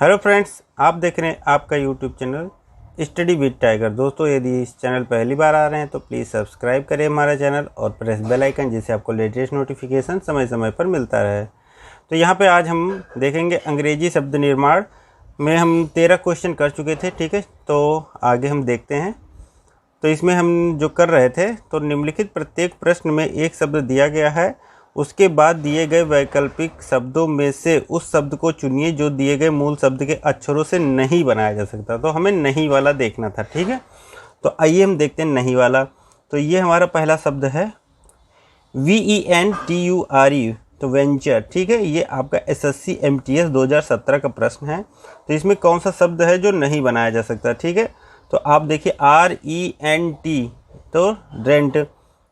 Hello friends, आप देख रहे हैं आपका YouTube channel study with tiger. दोस्तों, यदि इस चैनल पहली बार आ रहे हैं तो प्लीज़ सब्सक्राइब करें हमारा चैनल और प्रेस बेल आइकन, जिससे आपको लेटेस्ट नोटिफिकेशन समय समय पर मिलता रहे। तो यहाँ पे आज हम देखेंगे अंग्रेजी शब्द निर्माण में हम 13 क्वेश्चन कर चुके थे। ठीक है, तो आगे हम देखते हैं। तो इसमें हम जो कर रहे थे, तो निम्नलिखित प्रत्येक प्रश्न में एक शब्द दिया गया है, उसके बाद दिए गए वैकल्पिक शब्दों में से उस शब्द को चुनिए जो दिए गए मूल शब्द के अक्षरों से नहीं बनाया जा सकता। तो हमें नहीं वाला देखना था। ठीक है, तो आइए हम देखते हैं नहीं वाला। तो ये हमारा पहला शब्द है VENTURE, तो वेंचर। ठीक है, ये आपका SSC MTS 2017 का प्रश्न है। तो इसमें कौन सा शब्द है जो नहीं बनाया जा सकता। ठीक है, तो आप देखिए RENT, तो रेंट,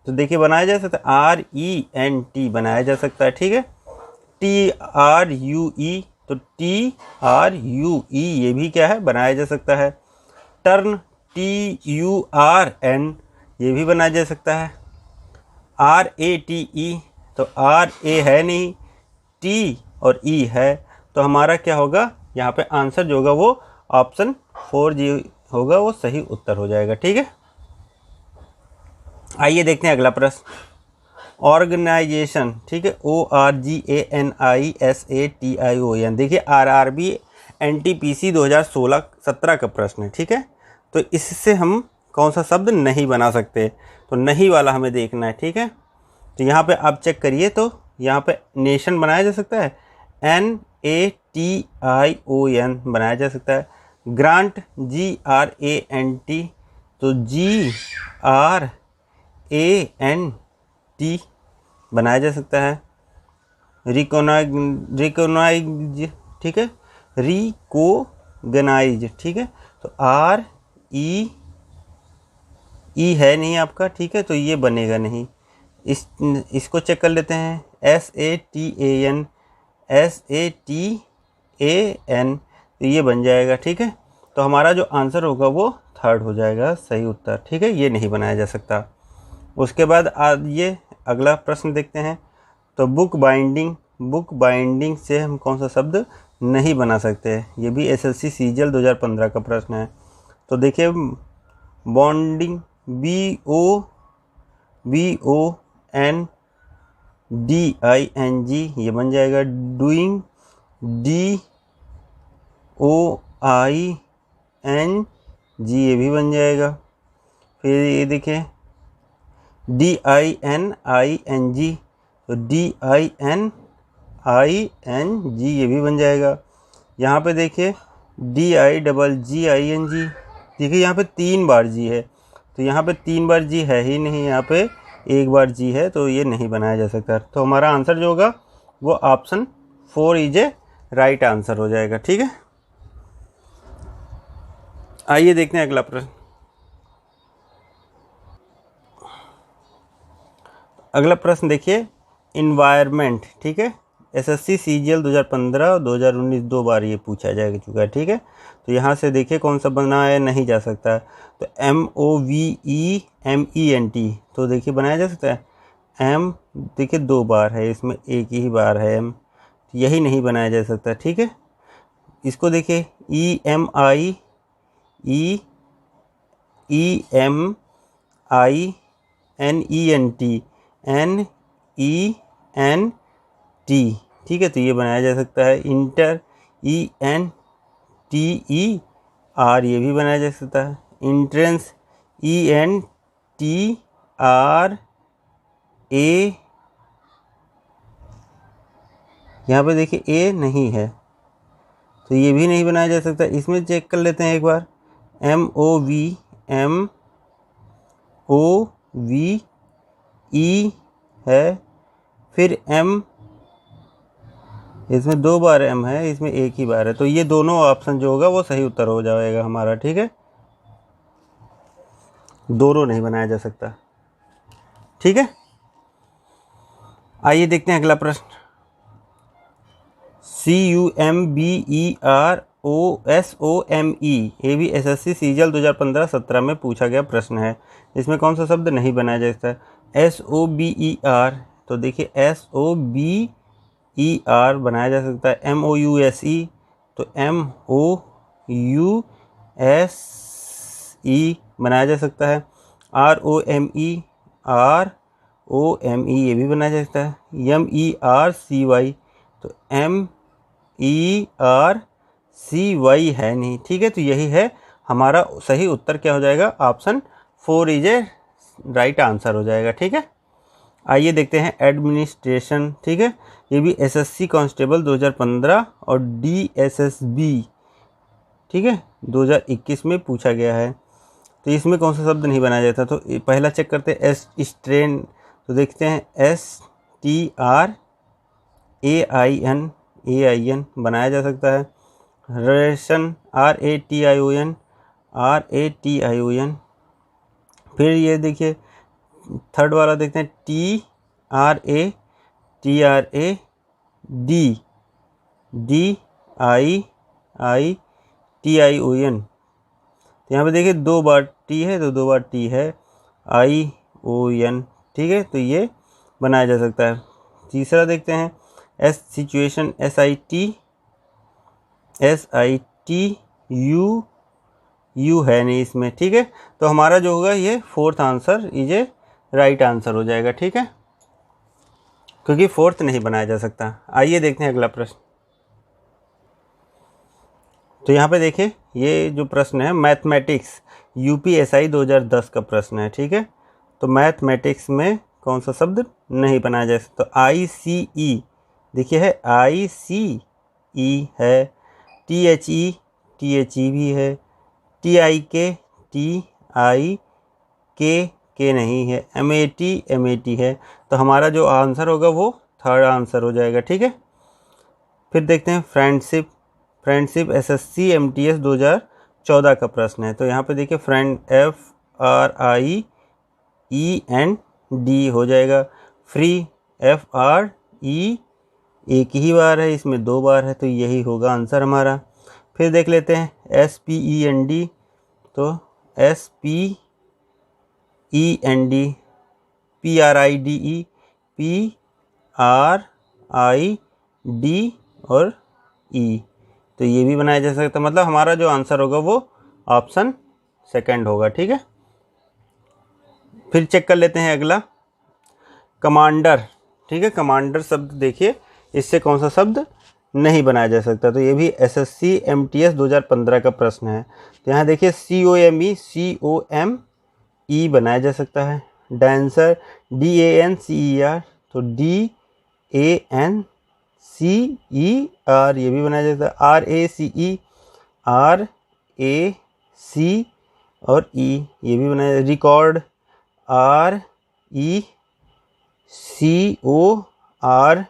तो देखिए बनाया जा सकता है, RENT बनाया जा सकता है। ठीक है, TRUE, तो TRUE ये भी क्या है, बनाया जा सकता है। टर्न, TURN, ये भी बनाया जा सकता है। RATE, तो RA है नहीं, T और E है, तो हमारा क्या होगा यहाँ पे आंसर जो होगा वो ऑप्शन 4G होगा, वो सही उत्तर हो जाएगा। ठीक है, आइए देखते हैं अगला प्रश्न। ऑर्गेनाइजेशन, ठीक है, ORGANISATION। देखिए RRB NTPC 2016-17 का प्रश्न है। ठीक है, तो इससे हम कौन सा शब्द नहीं बना सकते, तो नहीं वाला हमें देखना है। ठीक है, तो यहाँ पे आप चेक करिए, तो यहाँ पे नेशन बनाया जा सकता है, NATION बनाया जा सकता है। ग्रांट, GRANT, तो GRANT बनाया जा सकता है। रिकोनाइज, ठीक है, रिकोगनाइज, ठीक है, तो RE है नहीं आपका। ठीक है, तो ये बनेगा नहीं। इसको चेक कर लेते हैं, SATAN, तो ये बन जाएगा। ठीक है, तो हमारा जो आंसर होगा वो थर्ड हो जाएगा, सही उत्तर। ठीक है, ये नहीं बनाया जा सकता। उसके बाद आज ये अगला प्रश्न देखते हैं। तो बुक बाइंडिंग से हम कौन सा शब्द नहीं बना सकते, ये भी SSC CGL 2015 का प्रश्न है। तो देखिए बॉन्डिंग, BONDING, ये बन जाएगा। डूइंग, DOING, ये भी बन जाएगा। फिर ये देखिए DINING, तो DINING, ये भी बन जाएगा। यहाँ पे देखिए DIGGING, देखिए यहाँ पे 3 बार जी है, तो यहाँ पे 3 बार जी है ही नहीं, यहाँ पे 1 बार जी है, तो ये नहीं बनाया जा सकता। तो हमारा आंसर जो होगा वो option 4 is a right answer हो जाएगा। ठीक है, आइए देखते हैं अगला प्रश्न। अगला प्रश्न देखिए इन्वायरमेंट। ठीक है, SSC CGL 2015 और 2019 2 बार ये पूछा जा चुका है। ठीक है, तो यहाँ से देखिए कौन सा बनाया नहीं जा सकता। तो MOVEMENT, तो देखिए बनाया जा सकता है। M देखिए 2 बार है, इसमें एक ही बार है M, यही नहीं बनाया जा सकता। ठीक है, इसको देखिए EMINENT, NENT, ठीक है, तो ये बनाया जा सकता है। इंटर, ENTER, ये भी बनाया जा सकता है। इंट्रेंस, ENTRA, यहाँ पे देखिए A नहीं है, तो ये भी नहीं बनाया जा सकता। इसमें चेक कर लेते हैं एक बार। MOVE है, फिर M, इसमें 2 बार M है, इसमें एक ही बार है, तो ये दोनों ऑप्शन जो होगा वो सही उत्तर हो जाएगा हमारा। ठीक है, दोनों नहीं बनाया जा सकता। ठीक है, आइए देखते हैं अगला प्रश्न। CUMBEROSOME, ये भी SSC CGL 2015-17 में पूछा गया प्रश्न है। इसमें कौन सा शब्द नहीं बनाया जा सकता है। SOBER, तो देखिए SOBER बनाया जा सकता है। MOUSE, तो MOUSE बनाया जा सकता है। ROME ये भी बनाया जा सकता है। MERCY तो MERCY है नहीं, ठीक है। तो यही है हमारा सही उत्तर, क्या हो जाएगा, option 4 is a right answer हो जाएगा, ठीक है। आइए देखते हैं एडमिनिस्ट्रेशन, ठीक है। ये भी SSC कांस्टेबल 2015 और DSSB, ठीक है, 2021 में पूछा गया है। तो इसमें कौन सा शब्द नहीं बनाया जाता, तो पहला चेक करते हैं स्ट्रेन। तो देखते हैं STRAIN बनाया जा सकता है। Ration RATION। फिर ये देखिए थर्ड वाला देखते हैं TRATRADIITION। तो यहाँ पे देखिए 2 बार टी है तो 2 बार टी है, ION, ठीक है। तो ये बनाया जा सकता है। तीसरा देखते हैं सिचुएशन SITU है नहीं इसमें, ठीक है। तो हमारा जो होगा ये fourth answer is a right answer हो जाएगा, ठीक है, क्योंकि फोर्थ नहीं बनाया जा सकता। आइए देखते हैं अगला प्रश्न। तो यहाँ पे देखिए ये जो प्रश्न है मैथमेटिक्स UPSI 2010 का प्रश्न है, ठीक है। तो मैथमेटिक्स में कौन सा शब्द नहीं बनाया जा सकता, तो ICE देखिए है, ICE है, THE भी है, TIK नहीं है, MAT है। तो हमारा जो आंसर होगा वो थर्ड आंसर हो जाएगा, ठीक है। फिर देखते हैं फ्रेंडशिप SSC MTS 2014 का प्रश्न है। तो यहाँ पे देखिए फ्रेंड FRIEND हो जाएगा। फ्री FRE एक ही बार है, इसमें 2 बार है, तो यही होगा आंसर हमारा। फिर देख लेते हैं SPEND। तो SPEND PRIDE PRID और E, तो ये भी बनाया जा सकता है। मतलब हमारा जो आंसर होगा वो ऑप्शन सेकंड होगा, ठीक है। फिर चेक कर लेते हैं अगला कमांडर, ठीक है। कमांडर शब्द देखिए, इससे कौन सा शब्द नहीं बनाया जा सकता, तो ये भी SSC MTS 2015 का प्रश्न है। तो यहाँ देखिए COME बनाया जा सकता है। डांसर DANCER तो DANCER ये भी बनाया जा सकता है। RACE और E ये भी बनाया। रिकॉर्ड RECOR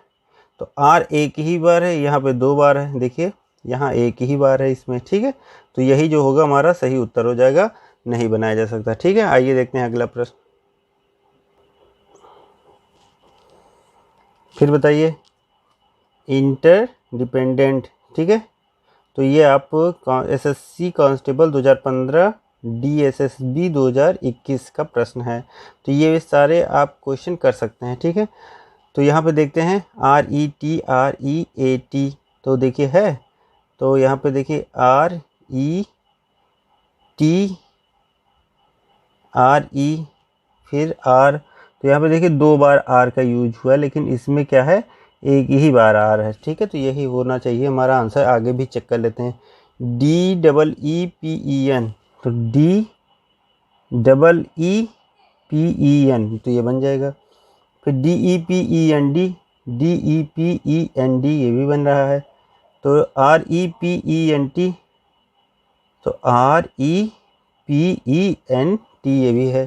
तो R एक ही बार है, यहाँ पे 2 बार है, देखिए यहाँ एक ही बार है इसमें, ठीक है। तो यही जो होगा हमारा सही उत्तर हो जाएगा, नहीं बनाया जा सकता, ठीक है। आइए देखते हैं अगला प्रश्न। फिर बताइए इंटरडिपेंडेंट, ठीक है। तो ये आप SSC कांस्टेबल 2015 DSSB 2021 का प्रश्न है। तो ये सारे आप क्वेश्चन कर सकते हैं, ठीक है। तो यहाँ पे देखते हैं RETREAT तो देखिए है, तो यहाँ पे देखिए RETRE फिर R, तो यहाँ पे देखिए 2 बार R का यूज हुआ है, लेकिन इसमें क्या है, एक ही बार R है, ठीक है। तो यही होना चाहिए हमारा आंसर। आगे भी चेक कर लेते हैं DEEPEN तो DEEPEN तो ये बन जाएगा। फिर DEPEND ये भी बन रहा है। तो REPENT तो REPENT ये भी है।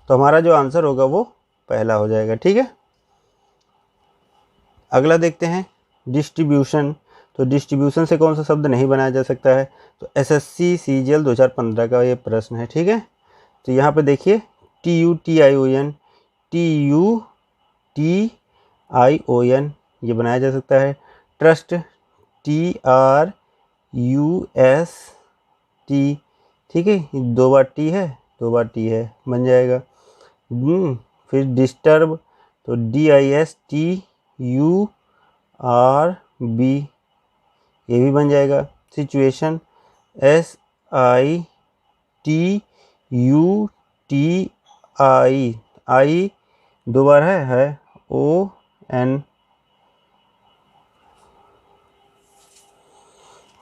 तो हमारा जो आंसर होगा वो पहला हो जाएगा, ठीक है। अगला देखते हैं डिस्ट्रीब्यूशन। तो डिस्ट्रीब्यूशन से कौन सा शब्द नहीं बनाया जा सकता है, तो SSC CGL 2015 का ये प्रश्न है, ठीक है। तो यहाँ पे देखिए TUTION ये बनाया जा सकता है। ट्रस्ट TRUST, ठीक है, 2 बार टी है, 2 बार टी है, बन जाएगा। फिर डिस्टर्ब तो DISTURB ये भी बन जाएगा। सिचुएशन, SITUTI, आई दो बार है ON,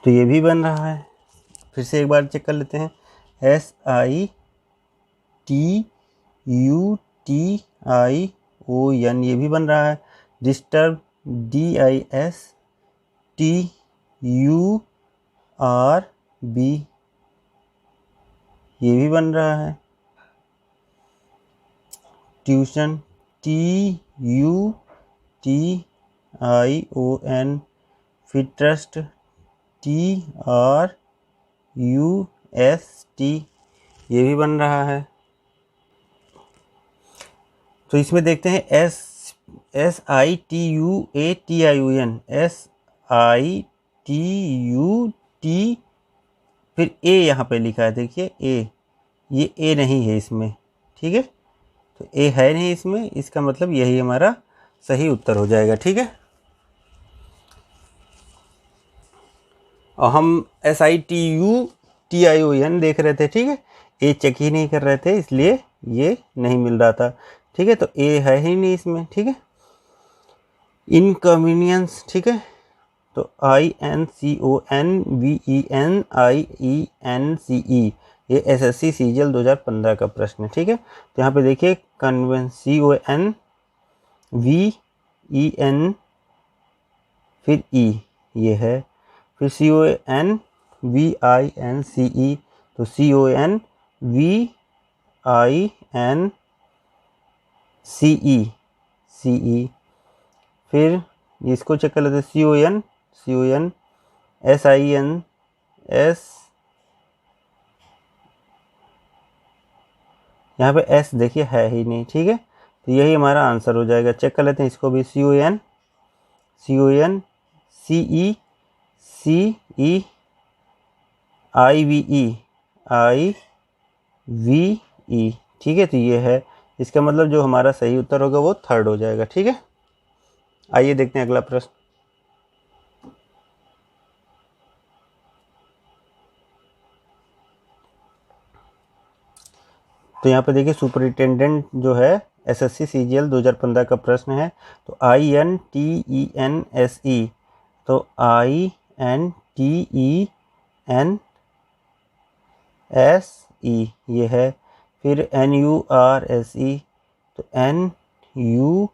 तो ये भी बन रहा है। फिर से एक बार चेक कर लेते हैं, SITUTION, ये भी बन रहा है। डिस्टर्ब, DISTURB, ये भी बन रहा है। ट्यूशन, TUTION, फिर ट्रस्ट, TRUST, ये भी बन रहा है। तो इसमें देखते हैं SITUATION, SITUT, फिर A यहाँ पे लिखा है, देखिए A, ये A नहीं है इसमें, ठीक है, तो A है नहीं इसमें, इसका मतलब यही हमारा सही उत्तर हो जाएगा, ठीक है। और हम SITUTION देख रहे थे, ठीक है, A चेक ही नहीं कर रहे थे, इसलिए ये नहीं मिल रहा था, ठीक है, तो A है ही नहीं इसमें, ठीक है। इनकन्वीनियंस, ठीक है, तो INCONVENIENCE, ये SSC CGL 2015 का प्रश्न है, ठीक है। तो यहाँ पे देखिए CONVEN, फिर E, ये है, फिर CONVINCE, तो CONVINCE, फिर इसको चेक कर लेते हैं, CONSINS, यहाँ पे S देखिए है ही नहीं, ठीक है, तो यही हमारा आंसर हो जाएगा। चेक कर लेते हैं इसको भी, CONCECEIVE, ठीक है, तो ये है, इसका मतलब जो हमारा सही उत्तर होगा वो थर्ड हो जाएगा, ठीक है। आइए देखते हैं अगला प्रश्न। तो यहाँ पे देखिए सुपरिटेंडेंट जो है SSC CGL 2015 का प्रश्न है, तो INTENSE, तो INTENSE ये है, फिर NURSE, तो NURSE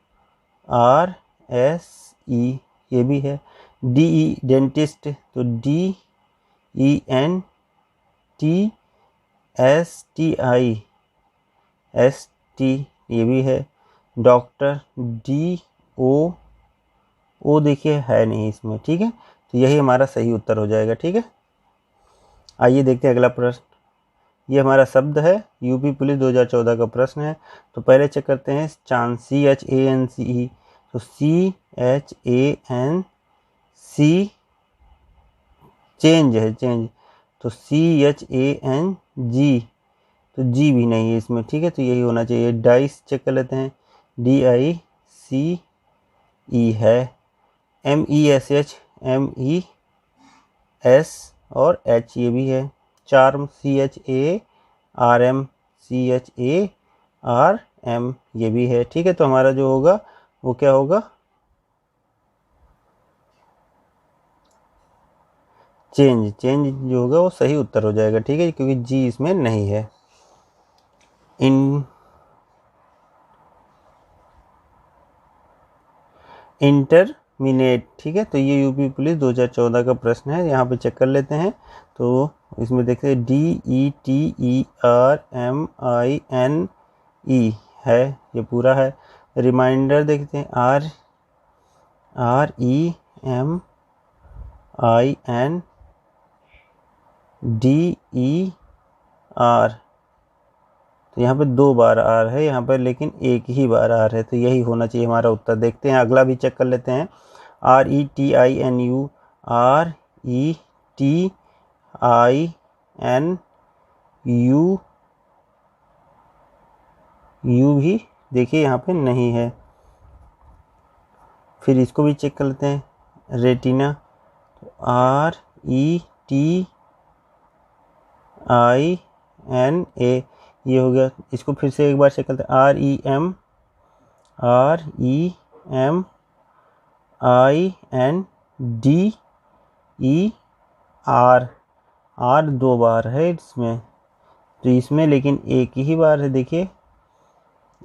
ये भी है, DE डेंटिस्ट, तो DENTSTI ये भी है, डॉक्टर DO देखिए है नहीं इसमें, ठीक है, तो यही हमारा सही उत्तर हो जाएगा, ठीक है। आइए देखते हैं अगला प्रश्न। ये हमारा शब्द है, यूपी पुलिस 2014 का प्रश्न है। तो पहले चेक करते हैं चांस, CHANCE, तो CHANC, चेंज है, चेंज, तो CHANG, तो जी भी नहीं है इसमें, ठीक है, तो यही होना चाहिए। डाइस चेक कर लेते हैं, DICE है, MESH, MES और H ये भी है, चार्म, CHARM ये भी है, ठीक है, तो हमारा जो होगा वो क्या होगा, चेंज जो होगा वो सही उत्तर हो जाएगा, ठीक है, क्योंकि जी इसमें नहीं है। इंटरमीडिएट, ठीक है, तो ये यूपी पुलिस 2014 का प्रश्न है, यहाँ पे चेक कर लेते हैं। तो इसमें देखते हैं DETERMINE है, ये पूरा है। रिमाइंडर देखते हैं, REMINDER, तो यहाँ पे दो बार आर है यहाँ पर, लेकिन एक ही बार आर है, तो यही होना चाहिए हमारा उत्तर। देखते हैं अगला भी चेक कर लेते हैं, RETINU, RETINU, यू भी देखिए यहाँ पे नहीं है। फिर इसको भी चेक कर लेते हैं, रेटिना, तो RETINA, REMINA, ये हो गया। इसको फिर से एक बार चेक करते हैं, REMINDER, R 2 बार है इसमें, तो इसमें लेकिन एक ही बार है, देखिए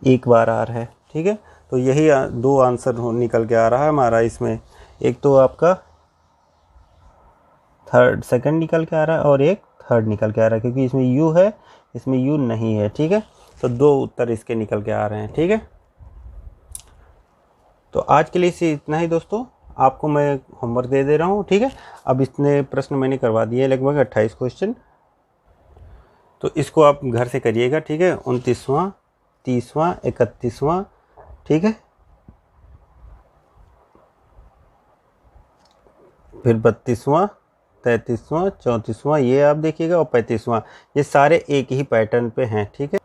एक बार R है, ठीक है। तो यही दो आंसर निकल के आ रहा है हमारा इसमें। एक तो आपका सेकंड निकल के आ रहा है और एक थर्ड निकल के आ रहा है, क्योंकि इसमें U है, इसमें U नहीं है, ठीक है। तो दो उत्तर इसके निकल के आ रहे हैं, ठीक है। तो आज के लिए इसे इतना ही दोस्तों, आपको मैं होमवर्क दे दे रहा हूँ, ठीक है। अब इतने प्रश्न मैंने करवा दिए, लगभग 28 क्वेश्चन, तो इसको आप घर से करिएगा, ठीक है। 29वां, 30वां, 31वां, ठीक है, फिर 32वां, 33वां, 34वां, ये आप देखिएगा, और 35वां, ये सारे एक ही पैटर्न पे हैं, ठीक है।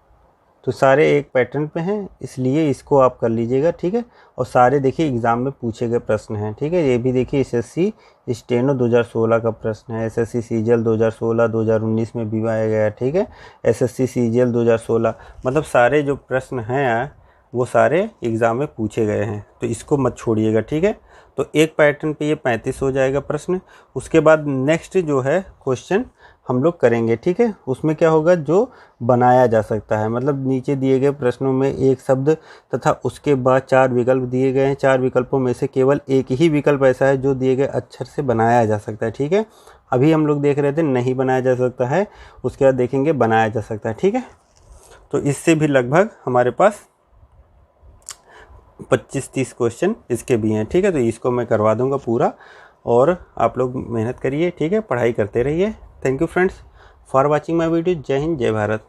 तो सारे एक पैटर्न पे हैं, इसलिए इसको आप कर लीजिएगा, ठीक है। और सारे देखिए एग्ज़ाम में पूछे गए प्रश्न हैं, ठीक है। ये भी देखिए SSC स्टेनो 2016 का प्रश्न है, SSC CGL 2016, 2019 में भी आया गया, ठीक है। SSC CGL 2016, मतलब सारे जो प्रश्न हैं वो सारे एग्ज़ाम में पूछे गए हैं, तो इसको मत छोड़िएगा, ठीक है। तो एक पैटर्न पे ये 35 हो जाएगा प्रश्न। उसके बाद नेक्स्ट जो है क्वेश्चन हम लोग करेंगे, ठीक है। उसमें क्या होगा, जो बनाया जा सकता है, मतलब नीचे दिए गए प्रश्नों में एक शब्द तथा उसके बाद 4 विकल्प दिए गए हैं, 4 विकल्पों में से केवल एक ही विकल्प ऐसा है जो दिए गए अक्षर से बनाया जा सकता है, ठीक है। अभी हम लोग देख रहे थे नहीं बनाया जा सकता है, उसके बाद देखेंगे बनाया जा सकता है, ठीक है। तो इससे भी लगभग हमारे पास 25-30 क्वेश्चन इसके भी हैं, ठीक है। तो इसको मैं करवा दूंगा पूरा, और आप लोग मेहनत करिए, ठीक है, पढ़ाई करते रहिए। Thank you friends for watching my video. जय हिंद, जय भारत।